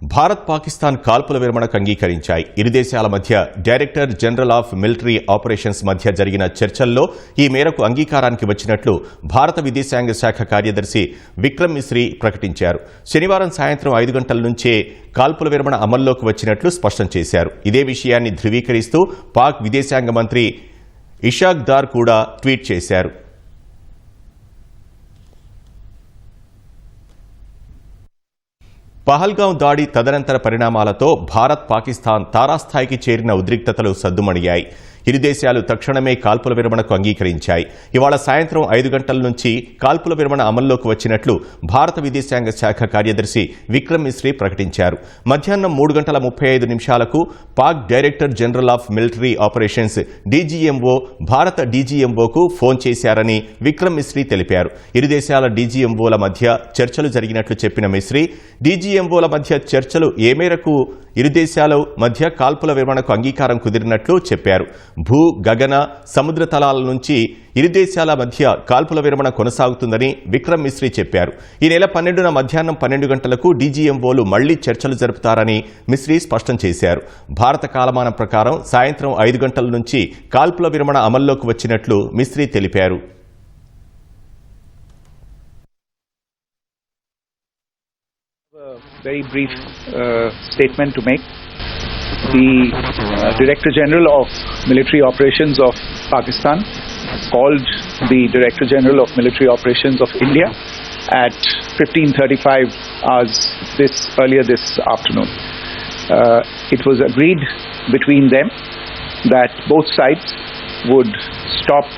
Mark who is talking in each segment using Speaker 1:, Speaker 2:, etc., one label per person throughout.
Speaker 1: భారత్ పాకిస్తాన్ కాల్పుల విరమణకు అంగీకరించాయి. ఇరు దేశాల మధ్య director general of military operations మధ్య జరిగిన చర్చల్లో ఈ మేరకు అంగీకారానికి వచ్చినట్లు భారత విదేశాంగ శాఖ కార్యదర్శి విక్రమ్ మిశ్రీ ప్రకటించారు. శనివారం సాయంత్రం 5 గంటల నుంచే కాల్పుల విరమణ అమల్లోకి వచ్చినట్లు స్పష్టం చేశారు. ఇదే విషయాన్ని ధృవీకరిస్తూ పాక్ విదేశాంగ మంత్రి ఇషాక్ దార్ కూడా ట్వీట్ చేశారు. పహల్గాం దాడి తదనంతర పరిణామాలతో భారత్ పాకిస్తాన్ తారాస్థాయికి చేరిన ఉద్రిక్తతలు సద్దుమణిగాయి. ఇరు దేశాలు తక్షణమే కాల్పుల విరమణకు అంగీకరించాయి. ఇవాళ సాయంత్రం 5 గంటల నుంచి కాల్పుల విరమణ అమల్లోకి వచ్చినట్లు భారత విదేశాంగ శాఖ కార్యదర్శి విక్రమ్ మిశ్రీ ప్రకటించారు. మధ్యాహ్నం 3:35 Pak director general of military operations DGMO భారత డీజీఎంఓకు ఫోన్ చేశారని విక్రమ్ మిశ్రీ తెలిపారు. ఇరు దేశాల డీజీఎంఓల మధ్య చర్చలు జరిగినట్లు చెప్పిన మిశ్రీ, డీజీఎంఓల మధ్య చర్చలు ఏ మేరకు ఇరు దేశాల మధ్య కాల్పుల విరమణకు అంగీకారం కుదిరినట్లు చెప్పారు. భూ, గగన, సముద్ర తలాల నుంచి ఇరు దేశాల మధ్య కాల్పుల విరమణ కొనసాగుతుందని విక్రమ్ మిశ్రీ చెప్పారు. ఈ నెల 12న మధ్యాహ్నం 12 గంటలకు డీజీఎంఓలు మళ్లీ చర్చలు జరుపుతారని మిశ్రీ స్పష్టం చేశారు. భారత కాలమానం ప్రకారం సాయంత్రం 5 గంటల నుంచి కాల్పుల విరమణ అమల్లోకి వచ్చినట్లు మిశ్రీ తెలిపారు.
Speaker 2: Very brief statement to make. The Director General of Military Operations of Pakistan called the Director General of Military Operations of India at 15:35 hours earlier this afternoon. It was agreed between them that both sides would stop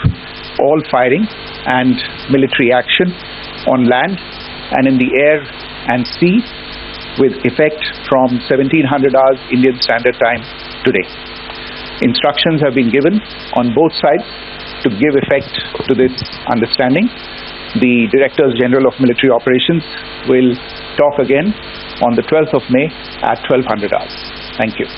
Speaker 2: all firing and military action on land and in the air and sea with effect from 1700 hours Indian Standard Time today. Instructions have been given on both sides to give effect to this understanding. The Directors General of Military Operations will talk again on the 12th of May at 1200 hours. Thank you.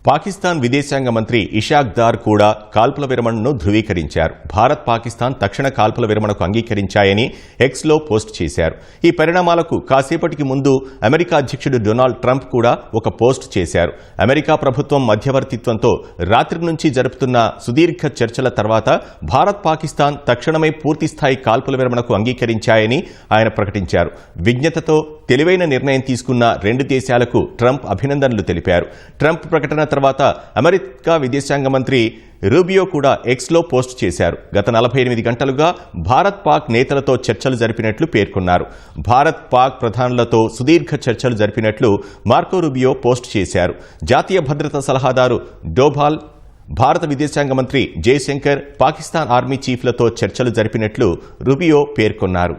Speaker 1: Pakistan విదేశాంగ మంత్రి ఇషాక్ దార్ కూడా కాల్పుల విరమణను ధృవీకరించారు. భారత్ పాకిస్తాన్ తక్షణ కాల్పుల విరమణకు అంగీకరించాయని ఎక్స్లో post చేశారు. ఈ పరిణామాలకు కాసేపటికి ముందు అమెరికా అధ్యక్షుడు డొనాల్డ్ ట్రంప్ కూడా ఒక పోస్ట్ చేశారు. అమెరికా ప్రభుత్వం మధ్యవర్తిత్వంతో రాత్రి నుంచి జరుపుతున్న సుదీర్ఘ చర్చల తర్వాత భారత్ పాకిస్తాన్ తక్షణమే పూర్తిస్థాయి కాల్పుల విరమణకు అంగీకరించాయని ఆయన ప్రకటించారు. విజ్ఞతతో తెలివైన నిర్ణయం తీసుకున్న 2 దేశాలకు ట్రంప్ అభినందనలు తెలిపారు. ట్రంప్ ప్రకటన తర్వాత అమెరికా విదేశాంగ మంత్రి రూబియో కూడా ఎక్స్లో పోస్ట్ చేశారు. గత 48 గంటలుగా భారత్ పాక్ నేతలతో చర్చలు జరిపినట్లు పేర్కొన్నారు. భారత్ పాక్ ప్రధానులతో సుదీర్ఘ చర్చలు జరిపినట్లు మార్కో రూబియో పోస్ట్ చేశారు. జాతీయ భద్రతా సలహాదారు డోభాల్, భారత విదేశాంగ మంత్రి జయశంకర్, పాకిస్తాన్ ఆర్మీ చీఫ్లతో చర్చలు జరిపినట్లు రూబియో పేర్కొన్నారు.